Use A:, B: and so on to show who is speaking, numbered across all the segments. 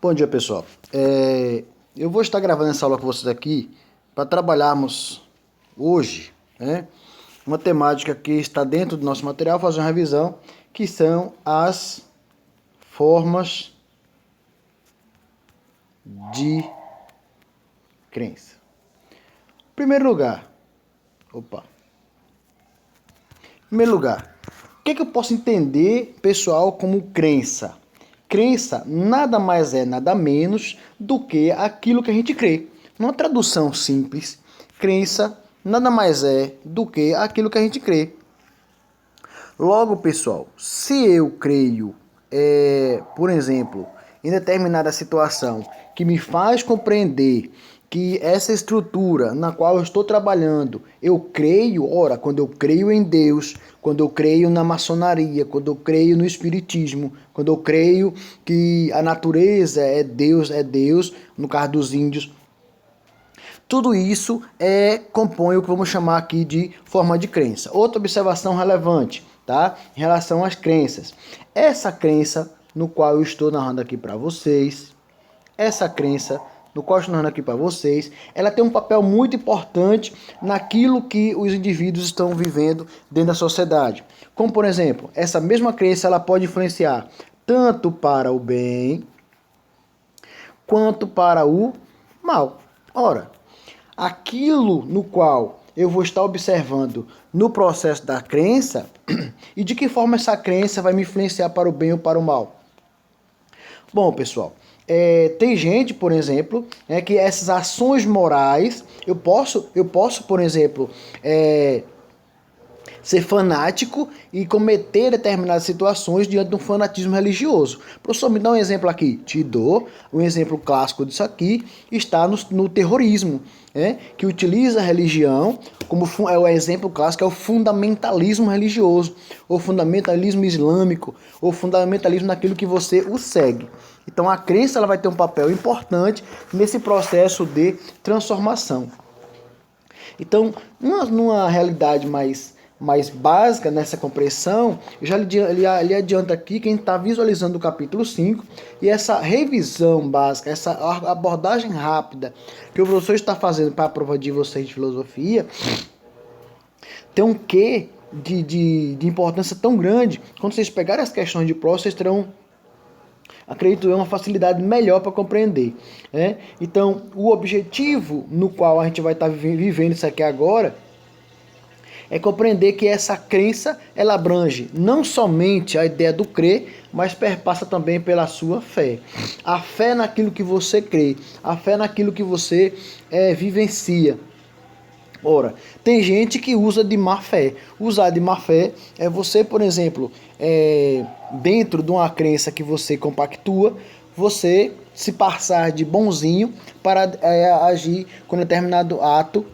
A: Bom dia, pessoal. Eu vou estar gravando essa aula com vocês aqui para trabalharmos hoje, né, uma temática que está dentro do nosso material, fazer uma revisão, que são as formas de crença. Em primeiro lugar, o que eu posso entender, pessoal, como crença? Crença nada mais é, nada menos do que aquilo que a gente crê. Numa tradução simples, crença nada mais é do que aquilo que a gente crê. Logo, pessoal, se eu creio, por exemplo, em determinada situação que me faz compreender que essa estrutura na qual eu estou trabalhando, eu creio, quando eu creio em Deus, quando eu creio na maçonaria, quando eu creio no espiritismo, quando eu creio que a natureza é Deus, no caso dos índios, tudo isso compõe o que vamos chamar aqui de forma de crença. Outra observação relevante, tá? Em relação às crenças. Essa crença no qual eu estou narrando aqui para vocês, ela tem um papel muito importante naquilo que os indivíduos estão vivendo dentro da sociedade. Como, por exemplo, essa mesma crença ela pode influenciar tanto para o bem quanto para o mal. Ora, aquilo no qual eu vou estar observando no processo da crença e de que forma essa crença vai me influenciar para o bem ou para o mal. Bom, pessoal, tem gente, por exemplo, que essas ações morais, eu posso, por exemplo, ser fanático e cometer determinadas situações diante de um fanatismo religioso. Professor, me dá um exemplo aqui. Te dou um exemplo clássico disso aqui, está no terrorismo, que utiliza a religião como o exemplo clássico, é o fundamentalismo religioso, ou fundamentalismo islâmico, ou fundamentalismo naquilo que você o segue. Então a crença ela vai ter um papel importante nesse processo de transformação. Então, numa realidade mais básica nessa compreensão, eu já lhe adianto aqui quem está visualizando o capítulo 5 e essa revisão básica, essa abordagem rápida que o professor está fazendo para a prova de vocês de filosofia, tem um quê de importância tão grande. Quando vocês pegarem as questões de prova, vocês terão, acredito eu, uma facilidade melhor para compreender. Então, o objetivo no qual a gente vai estar vivendo isso aqui agora é compreender que essa crença ela abrange não somente a ideia do crer, mas perpassa também pela sua fé. A fé naquilo que você crê, a fé naquilo que você vivencia. Ora, tem gente que usa de má fé. Usar de má fé é você, por exemplo, dentro de uma crença que você compactua, você se passar de bonzinho para agir com determinado ato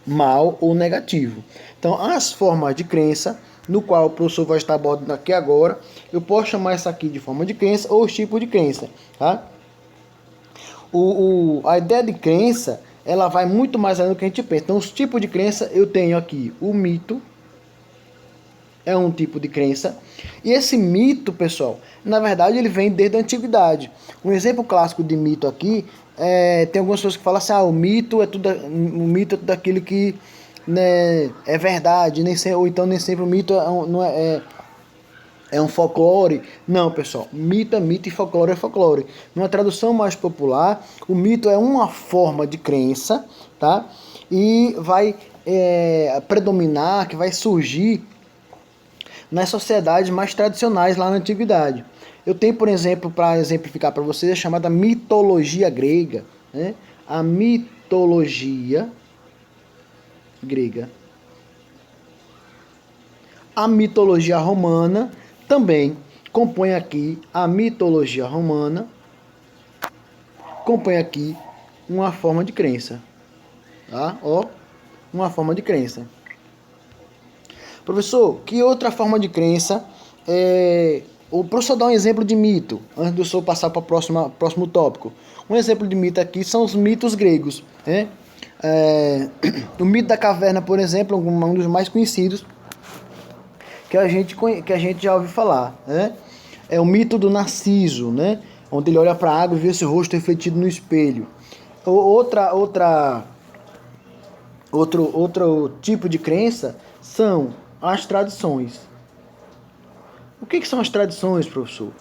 A: mal ou negativo. Então, as formas de crença, no qual o professor vai estar abordando aqui agora, eu posso chamar isso aqui de forma de crença ou os tipos de crença, tá? A ideia de crença, ela vai muito mais além do que a gente pensa. Então, os tipos de crença, eu tenho aqui o mito, é um tipo de crença. E esse mito, pessoal, na verdade, ele vem desde a antiguidade. Um exemplo clássico de mito aqui, tem algumas pessoas que falam assim, o mito é tudo aquilo que, né, é verdade, ou então nem sempre o mito é um folclore. Não, pessoal, mito é mito e folclore é folclore. Numa tradução mais popular, o mito é uma forma de crença, tá? E vai predominar, que vai surgir nas sociedades mais tradicionais lá na antiguidade. Eu tenho, por exemplo, para exemplificar para vocês, a chamada mitologia grega, a mitologia grega. A mitologia romana também compõe aqui, uma forma de crença. Tá? Uma forma de crença. Professor, que outra forma de crença o professor dá um exemplo de mito, antes do senhor passar para o próximo tópico. Um exemplo de mito aqui são os mitos gregos. O mito da caverna, por exemplo, é um dos mais conhecidos que a gente já ouviu falar. É o mito do Narciso, onde ele olha para a água e vê seu rosto refletido no espelho. Outro tipo de crença são as tradições. O que são as tradições, professor?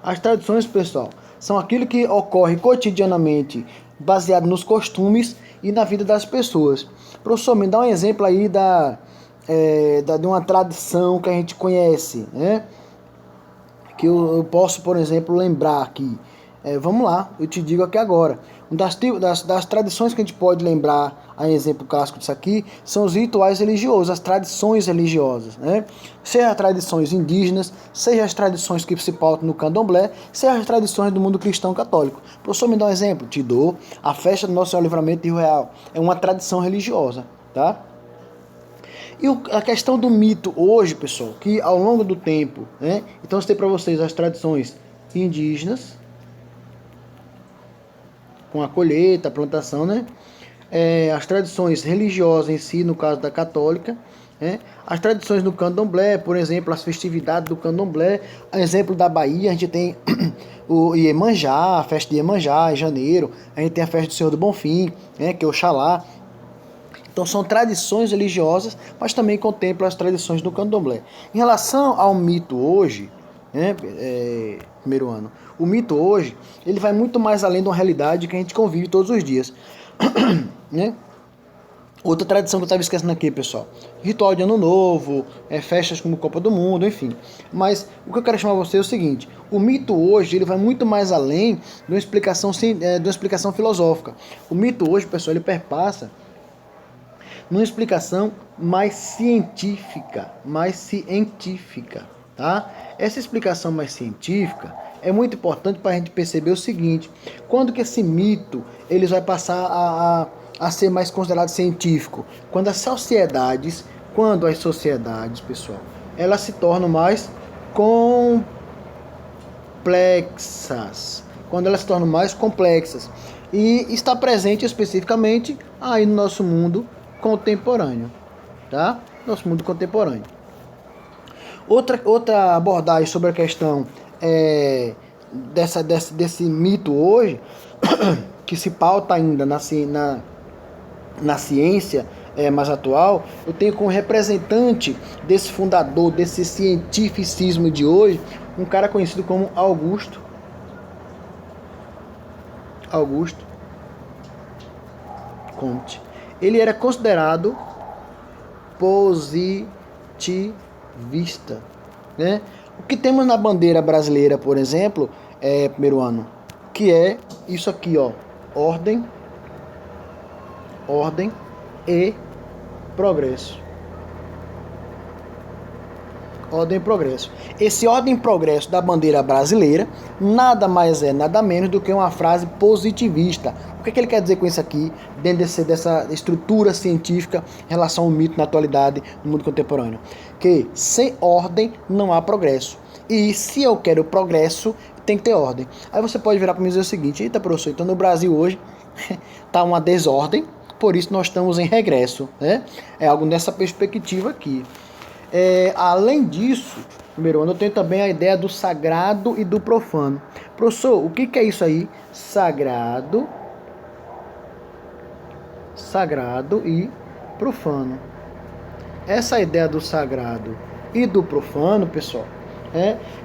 A: As tradições, pessoal, são aquilo que ocorre cotidianamente baseado nos costumes e na vida das pessoas. Professor, me dá um exemplo aí de uma tradição que a gente conhece, né? Que eu posso, por exemplo, lembrar aqui. Vamos lá, eu te digo aqui agora. Uma das tradições que a gente pode lembrar, a exemplo clássico disso aqui, são os rituais religiosos, as tradições religiosas, né? Seja as tradições indígenas, seja as tradições que se pautam no candomblé, seja as tradições do mundo cristão católico. Professor, me dá um exemplo? Te dou. A festa do Nosso Senhor Livramento de Rio Real é uma tradição religiosa, tá? E a questão do mito hoje, pessoal, que ao longo do tempo, né? Então eu citei para vocês as tradições indígenas, com a colheita, a plantação, né? As tradições religiosas em si, no caso da católica, né? As tradições do candomblé, por exemplo, as festividades do candomblé, a exemplo da Bahia, a gente tem o Iemanjá, a festa de Iemanjá em janeiro, a gente tem a festa do Senhor do Bonfim, né? Que é Oxalá. Então são tradições religiosas, mas também contemplam as tradições do candomblé. Em relação ao mito hoje, né, primeiro ano, o mito hoje, ele vai muito mais além de uma realidade que a gente convive todos os dias. Né? Outra tradição que eu estava esquecendo aqui, pessoal, ritual de ano novo, festas como Copa do Mundo, enfim. Mas o que eu quero chamar você é o seguinte: o mito hoje ele vai muito mais além de uma explicação filosófica. O mito hoje, pessoal, ele perpassa numa explicação mais científica, tá? Essa explicação mais científica é muito importante para a gente perceber o seguinte: quando que esse mito ele vai passar a ser mais considerado científico? Quando as sociedades, pessoal, elas se tornam mais complexas, e está presente especificamente aí no nosso mundo contemporâneo, tá? Nosso mundo contemporâneo. Outra abordagem sobre a questão desse mito hoje, que se pauta ainda na ciência mais atual, eu tenho como representante desse fundador, desse cientificismo de hoje, um cara conhecido como Augusto Comte. Ele era considerado positivista, né? O que temos na bandeira brasileira, por exemplo, primeiro ano, que é isso aqui, ó, ordem e progresso. Ordem e progresso. Esse ordem e progresso da bandeira brasileira nada mais é, nada menos do que uma frase positivista. O que ele quer dizer com isso aqui, dentro dessa estrutura científica em relação ao mito na atualidade no mundo contemporâneo? Que sem ordem não há progresso. E se eu quero progresso, tem que ter ordem. Aí você pode virar para mim e dizer o seguinte: eita, professor, então no Brasil hoje está uma desordem, por isso nós estamos em regresso, né? É algo nessa perspectiva aqui. Além disso, primeiro ano, eu tenho também a ideia do sagrado e do profano. Professor, o que é isso aí? Sagrado e profano. Essa ideia do sagrado e do profano, pessoal,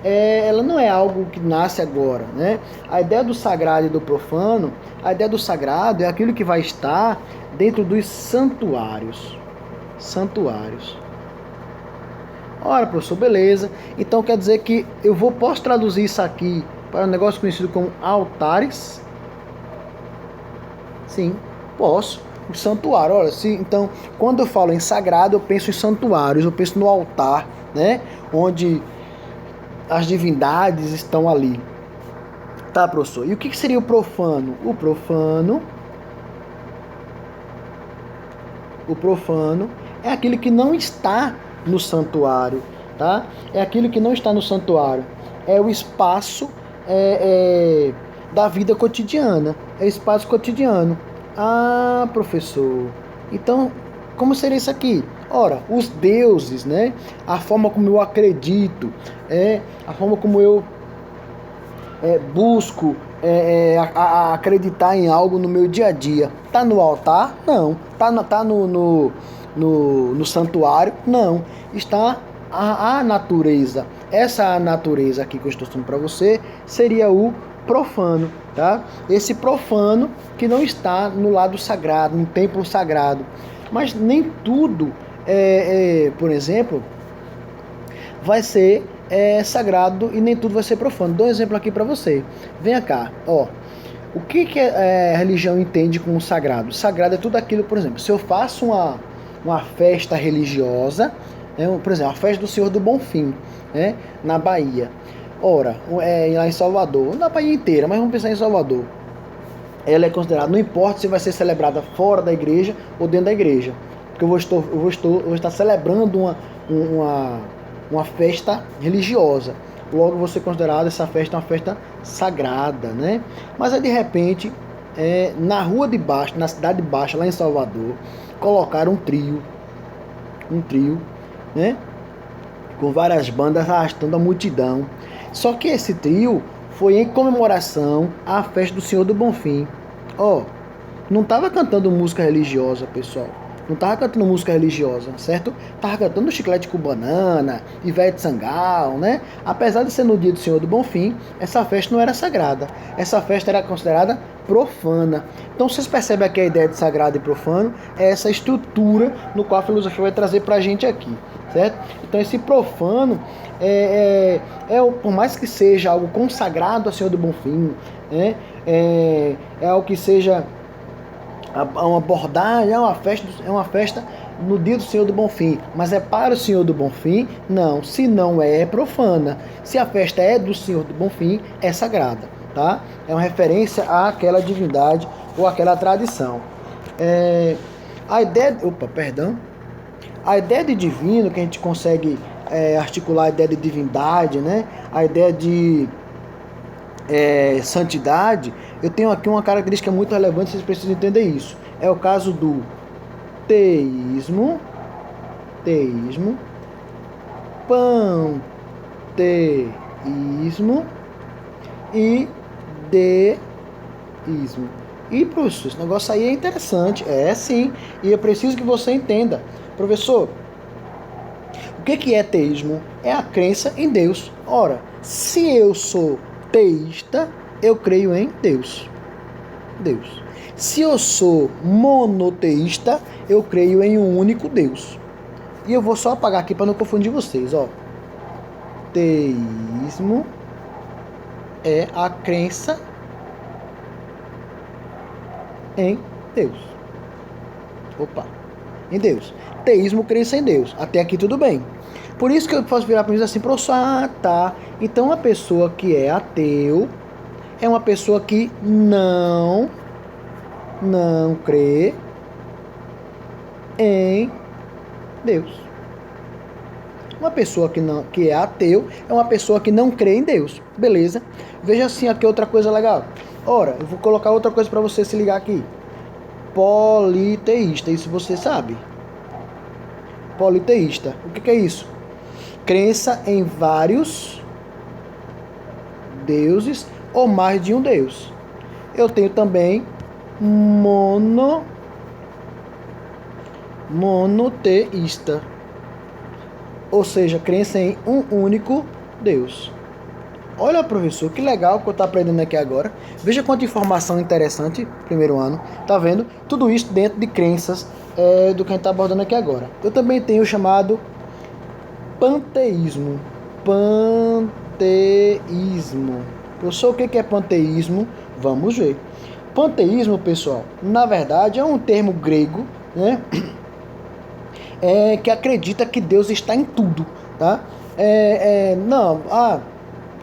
A: ela não é algo que nasce agora, né? A ideia do sagrado e do profano, a ideia do sagrado é aquilo que vai estar dentro dos santuários. Ora, professor, beleza. Então quer dizer que posso traduzir isso aqui para um negócio conhecido como altares? Sim, posso. O santuário, olha, então quando eu falo em sagrado, eu penso em santuários, eu penso no altar, né? Onde as divindades estão ali. Tá, professor? E o que seria o profano? O profano é aquele que não está no santuário, tá? É aquilo que não está no santuário. É o espaço da vida cotidiana. É o espaço cotidiano. Ah, professor. Então, como seria isso aqui? Ora, os deuses, né? A forma como eu acredito, a forma como eu busco acreditar em algo no meu dia a dia. Tá no altar? Não. Tá no santuário? Não. Está a natureza. Essa natureza aqui que eu estou falando para você seria o profano, tá? Esse profano que não está no lado sagrado, no templo sagrado. Mas nem tudo, por exemplo, vai ser sagrado e nem tudo vai ser profano. Dou um exemplo aqui para você. Venha cá, ó. O que a religião entende como sagrado? Sagrado é tudo aquilo, por exemplo, se eu faço uma festa religiosa, por exemplo, a festa do Senhor do Bonfim, né, na Bahia. Ora, lá em Salvador, na Bahia inteira, mas vamos pensar em Salvador. Ela é considerada, não importa se vai ser celebrada fora da igreja ou dentro da igreja, porque eu vou estar celebrando uma festa religiosa. Logo, vou ser considerado essa festa uma festa sagrada, né? Mas aí, de repente, na Rua de Baixo, na Cidade Baixa, lá em Salvador, colocaram um trio, né? Com várias bandas arrastando a multidão. Só que esse trio foi em comemoração à festa do Senhor do Bonfim. Ó, não estava cantando música religiosa, pessoal. Não estava cantando música religiosa, certo? Estava cantando Chiclete com Banana, Ivete Sangalo, né? Apesar de ser no dia do Senhor do Bonfim, essa festa não era sagrada. Essa festa era considerada profana. Então vocês percebem aqui a ideia de sagrado e profano é essa estrutura no qual a filosofia vai trazer pra gente aqui, certo? Então esse profano por mais que seja algo consagrado ao Senhor do Bonfim, né? É algo que seja uma abordagem, é uma festa no dia do Senhor do Bonfim, mas é para o Senhor do Bonfim? Não, se não é profana. Se a festa é do Senhor do Bonfim, é sagrada, tá? É uma referência àquela divindade ou àquela tradição. A ideia de divino, que a gente consegue articular a ideia de divindade, né? A ideia de santidade, eu tenho aqui uma característica muito relevante, vocês precisam entender isso. É o caso do teísmo, panteísmo e deísmo. E, professor, esse negócio aí é interessante, sim, e eu preciso que você entenda. Professor, o que é teísmo? É a crença em Deus. Ora, se eu sou teísta, eu creio em Deus. Se eu sou monoteísta, eu creio em um único Deus. E eu vou só apagar aqui para não confundir vocês, ó. Teísmo é a crença em Deus. Em Deus. Teísmo, crença em Deus. Até aqui tudo bem. Por isso que eu posso virar para mim assim, professor, tá. Então uma pessoa que é ateu é uma pessoa que não crê em Deus. Uma pessoa que é ateu é uma pessoa que não crê em Deus. Beleza? Veja assim aqui outra coisa legal. Ora, eu vou colocar outra coisa para você se ligar aqui. Politeísta, isso você sabe. Politeísta. O que é isso? Crença em vários deuses ou mais de um deus. Eu tenho também monoteísta, ou seja, crença em um único Deus. Olha, professor, que legal que eu estou aprendendo aqui agora. Veja quanta informação interessante, primeiro ano. Tá vendo? Tudo isso dentro de crenças do que a gente está abordando aqui agora. Eu também tenho o chamado panteísmo. Professor, o que é panteísmo? Vamos ver. Panteísmo, pessoal, na verdade é um termo grego, né? Que acredita que Deus está em tudo, tá?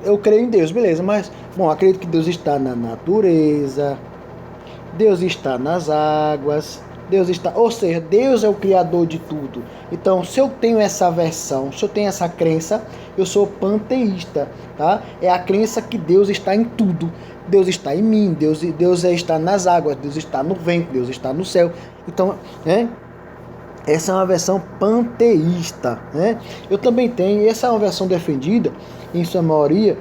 A: Eu creio em Deus, beleza, mas, acredito que Deus está na natureza, Deus está nas águas, ou seja, Deus é o criador de tudo. Então, se eu tenho essa versão, se eu tenho essa crença, eu sou panteísta, tá? É a crença que Deus está em tudo. Deus está em mim, Deus está nas águas, Deus está no vento, Deus está no céu. Então, essa é uma versão panteísta, né? Eu também tenho, essa é uma versão defendida, em sua maioria,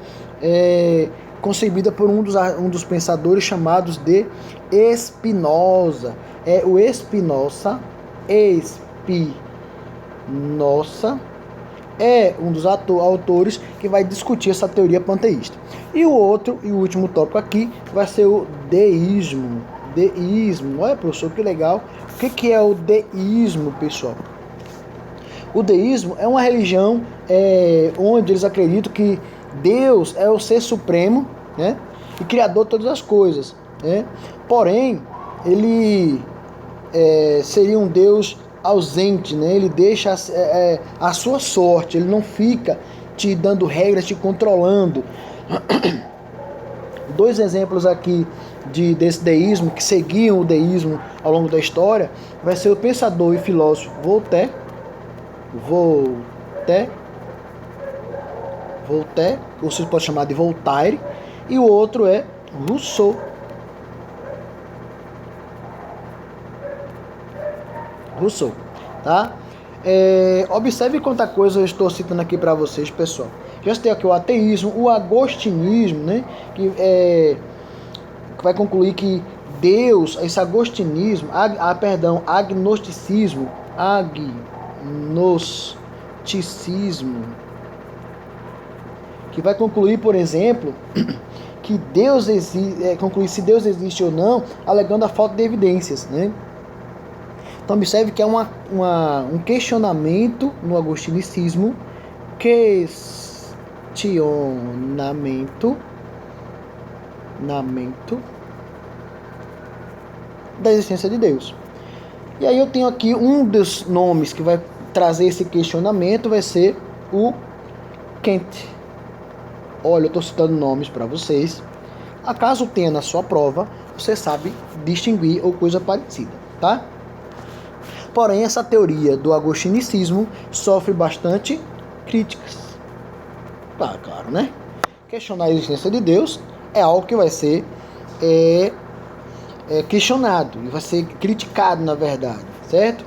A: concebida por um dos pensadores chamados de Spinoza. O Spinoza é um dos autores que vai discutir essa teoria panteísta. E o último tópico aqui vai ser o deísmo. Deísmo, olha professor, que legal. O que é o deísmo, pessoal? O deísmo é uma religião onde eles acreditam que Deus é o ser supremo, né, e criador de todas as coisas, né? Porém, ele seria um Deus ausente, né? Ele deixa a sua sorte, ele não fica te dando regras, te controlando. Dois exemplos aqui desse deísmo, que seguiam o deísmo ao longo da história, vai ser o pensador e filósofo Voltaire, ou você pode chamar de Voltaire, e o outro é Rousseau. Tá? Observe quanta coisa eu estou citando aqui para vocês, pessoal. Já tem aqui o ateísmo, o agostinismo, né? Que vai concluir que Deus, esse agostinismo, agnosticismo, que vai concluir, por exemplo, que Deus concluir se Deus existe ou não, alegando a falta de evidências, né? Então observe que é um questionamento no agostinicismo, da existência de Deus. E aí eu tenho aqui um dos nomes que vai trazer esse questionamento, vai ser o Kant. Olha, eu estou citando nomes para vocês. Acaso tenha na sua prova, você sabe distinguir ou coisa parecida, tá? Porém, essa teoria do agostinicismo sofre bastante críticas. Tá, claro, né? Questionar a existência de Deus é algo que vai ser questionado e vai ser criticado, na verdade, certo?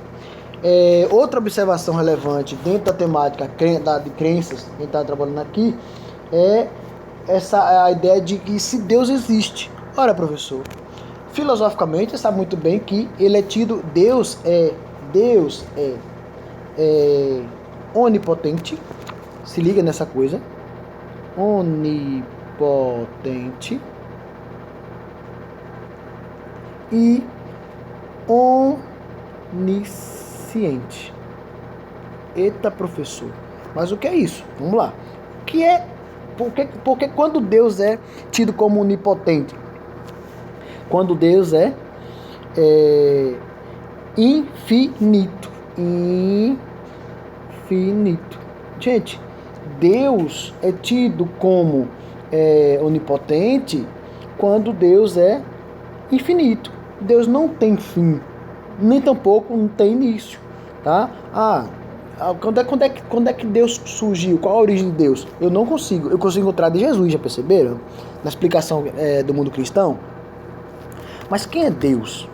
A: Outra observação relevante dentro da temática de crenças, quem está trabalhando aqui, é a ideia de que se Deus existe. Ora, professor, filosoficamente, você sabe muito bem que ele é tido, Deus é onipotente. Se liga nessa coisa. Onipotente e onisciente. Eita, professor. Mas o que é isso? Vamos lá. O que é? Porque quando Deus é tido como onipotente? Quando Deus é infinito. Gente, Deus é tido como onipotente quando Deus é infinito. Deus não tem fim, nem tampouco não tem início, tá? Quando é que Deus surgiu? Qual a origem de Deus? Eu consigo encontrar de Jesus, já perceberam? Na explicação do mundo cristão. Mas quem é Deus?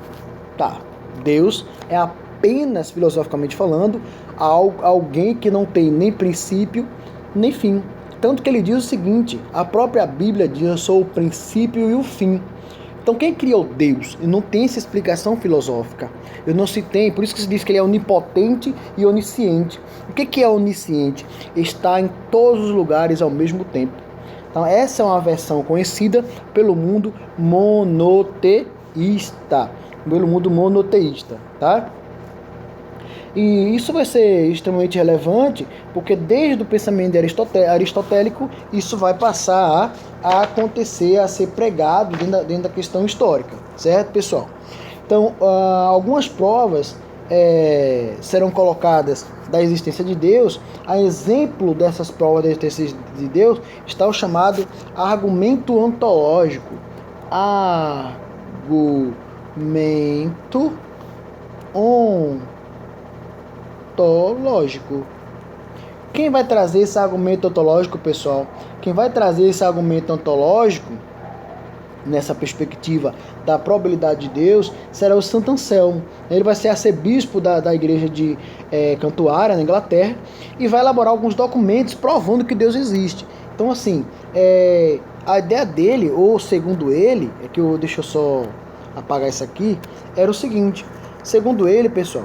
A: Tá, Deus é apenas, filosoficamente falando, alguém que não tem nem princípio, nem fim. Tanto que ele diz o seguinte, a própria Bíblia diz: eu sou o princípio e o fim. Então quem criou Deus? E não tem essa explicação filosófica. Eu não se tem, por isso que se diz que ele é onipotente e onisciente. O que é onisciente? Está em todos os lugares ao mesmo tempo. Então essa é uma versão conhecida pelo mundo monoteísta. Tá? E isso vai ser extremamente relevante, porque desde o pensamento aristotélico, isso vai passar a acontecer, a ser pregado dentro da questão histórica, certo, pessoal? Então, algumas provas serão colocadas da existência de Deus. A exemplo dessas provas da existência de Deus está o chamado argumento ontológico. Argumento ontológico. Quem vai trazer esse argumento ontológico, pessoal? Quem vai trazer esse argumento ontológico nessa perspectiva da probabilidade de Deus será o Santo Anselmo. Ele vai ser arcebispo da igreja de Cantuária, na Inglaterra, e vai elaborar alguns documentos provando que Deus existe. Então, assim, A ideia dele, ou segundo ele, deixa eu só apagar isso aqui, era o seguinte: segundo ele, pessoal,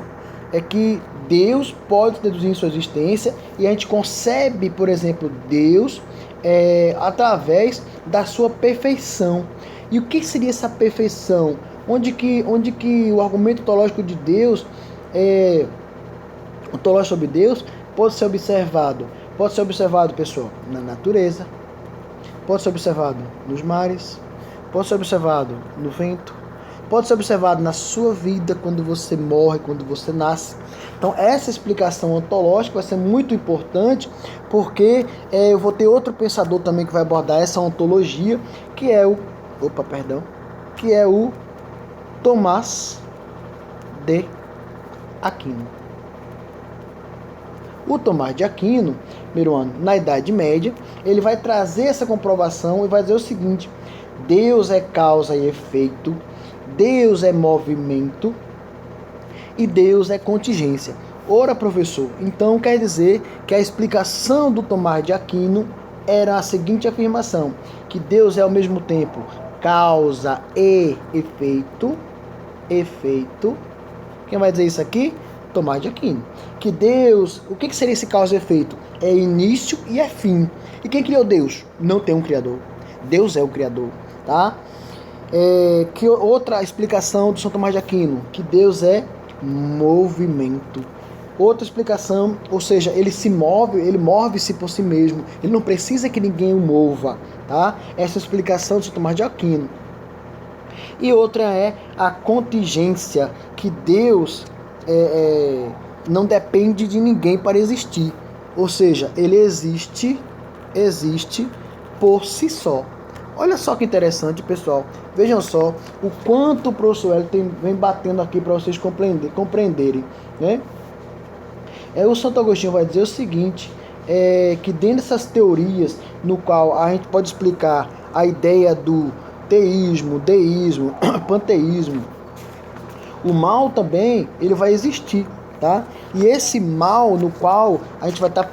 A: é que Deus pode deduzir em sua existência e a gente concebe, por exemplo, Deus através da sua perfeição. E o que seria essa perfeição? Onde que o argumento ontológico de Deus, ontológico sobre Deus, pode ser observado? Pode ser observado, pessoal, na natureza, pode ser observado nos mares, pode ser observado no vento, pode ser observado na sua vida, quando você morre, quando você nasce. Então essa explicação ontológica vai ser muito importante, porque eu vou ter outro pensador também que vai abordar essa ontologia, que é o Tomás de Aquino. O Tomás de Aquino, primeiro ano, na Idade Média, ele vai trazer essa comprovação e vai dizer o seguinte: Deus é causa e efeito, Deus é movimento e Deus é contingência. Ora, professor, então quer dizer que a explicação do Tomás de Aquino era a seguinte afirmação: que Deus é ao mesmo tempo causa e efeito. Quem vai dizer isso aqui? Tomás de Aquino. Que Deus, o que seria esse causa e efeito? É início e é fim. E quem criou Deus? Não tem um criador. Deus é o criador, tá? Que outra explicação do São Tomás de Aquino? Que Deus é movimento. Outra explicação, ou seja, ele se move, ele move-se por si mesmo. Ele não precisa que ninguém o mova, tá? Essa explicação do São Tomás de Aquino. E outra é a contingência, que Deus não depende de ninguém para existir. Ou seja, ele existe por si só. Olha só que interessante, pessoal. Vejam só o quanto o professor Hélio vem batendo aqui para vocês compreenderem, né? O Santo Agostinho vai dizer o seguinte, que dentro dessas teorias, no qual a gente pode explicar a ideia do teísmo, deísmo, panteísmo, o mal também ele vai existir, tá? E esse mal no qual a gente vai estar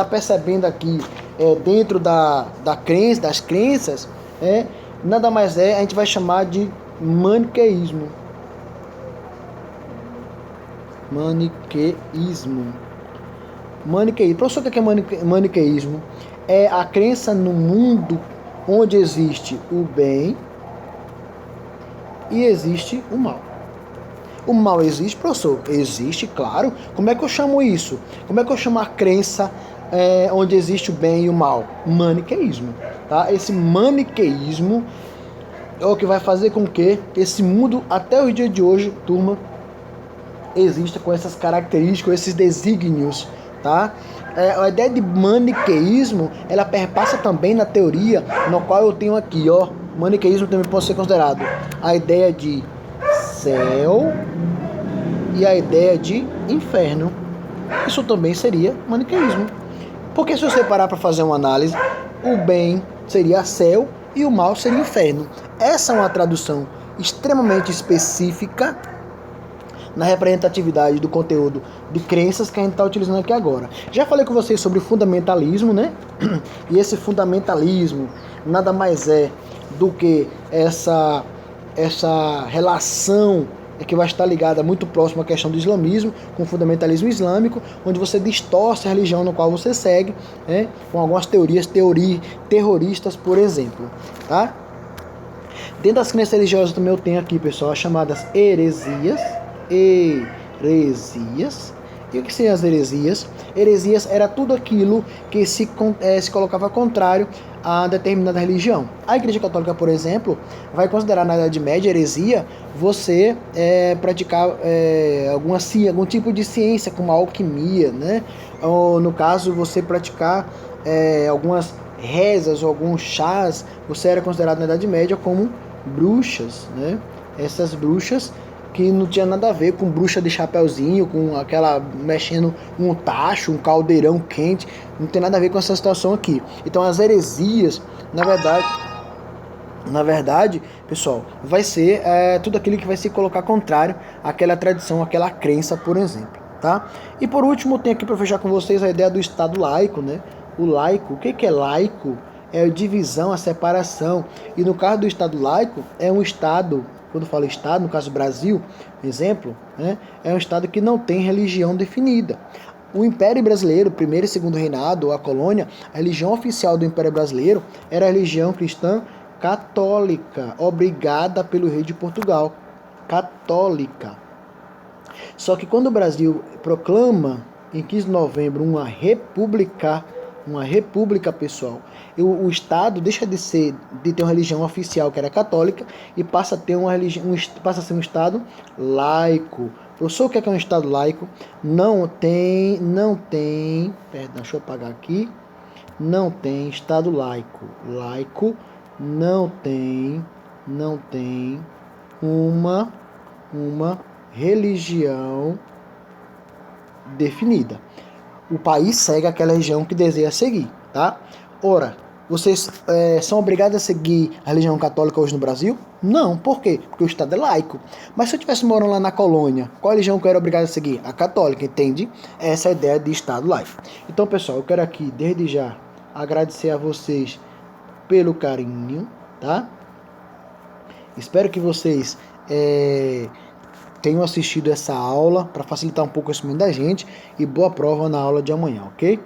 A: percebendo aqui dentro das crenças, nada mais a gente vai chamar de maniqueísmo. Professor, o que é maniqueísmo? É a crença no mundo onde existe o bem e existe o mal. O mal existe, professor? Existe, claro. Como é que eu chamo isso? Como é que eu chamo a crença onde existe o bem e o mal? Maniqueísmo, tá? Esse maniqueísmo é o que vai fazer com que esse mundo, até o dia de hoje, turma, exista com essas características, com esses desígnios, tá? A ideia de maniqueísmo, ela perpassa também na teoria, no qual eu tenho aqui, maniqueísmo também pode ser considerado a ideia de céu e a ideia de inferno. Isso também seria maniqueísmo. Porque se você parar para fazer uma análise, o bem seria céu e o mal seria inferno. Essa é uma tradução extremamente específica na representatividade do conteúdo de crenças que a gente está utilizando aqui agora. Já falei com vocês sobre fundamentalismo, né? E esse fundamentalismo nada mais é do que essa relação que vai estar ligada muito próximo à questão do islamismo, com o fundamentalismo islâmico, onde você distorce a religião no qual você segue, com algumas teorias terroristas, por exemplo, tá? Dentro das crenças religiosas também eu tenho aqui, pessoal, as chamadas heresias. E o que seriam as heresias? Heresias era tudo aquilo que se colocava contrário a determinada religião. A Igreja Católica, por exemplo, vai considerar na Idade Média heresia você praticar algum tipo de ciência, como a alquimia, né? Ou, no caso, você praticar algumas rezas ou alguns chás, você era considerado na Idade Média como bruxas, né? Essas bruxas que não tinha nada a ver com bruxa de chapeuzinho, com aquela mexendo um tacho, um caldeirão quente, não tem nada a ver com essa situação aqui. Então as heresias, na verdade, pessoal, vai ser tudo aquilo que vai se colocar contrário àquela tradição, àquela crença, por exemplo, tá? E por último, eu tenho aqui para fechar com vocês a ideia do Estado laico, né? O laico, o que é laico? É a divisão, a separação. E no caso do Estado laico, é um Estado, quando eu falo Estado, no caso Brasil, exemplo, né, é um Estado que não tem religião definida. O Império Brasileiro, primeiro e segundo reinado, a colônia, a religião oficial do Império Brasileiro era a religião cristã católica, obrigada pelo rei de Portugal. Católica. Só que quando o Brasil proclama, em 15 de novembro, uma república, pessoal, o Estado deixa de ter uma religião oficial que era católica e passa a ter uma religião, passa a ser um Estado laico. Professor, o que é um Estado laico? Não tem, perdão, deixa eu apagar aqui. Não tem Estado laico. Laico não tem uma religião definida. O país segue aquela religião que deseja seguir, tá? Ora, vocês são obrigados a seguir a religião católica hoje no Brasil? Não, por quê? Porque o Estado é laico. Mas se eu estivesse morando lá na colônia, qual religião que eu era obrigado a seguir? A católica, entende? Essa é a ideia de Estado laico. Então, pessoal, eu quero aqui, desde já, agradecer a vocês pelo carinho, tá? Espero que vocês tenham assistido essa aula para facilitar um pouco o conhecimento da gente e boa prova na aula de amanhã, ok?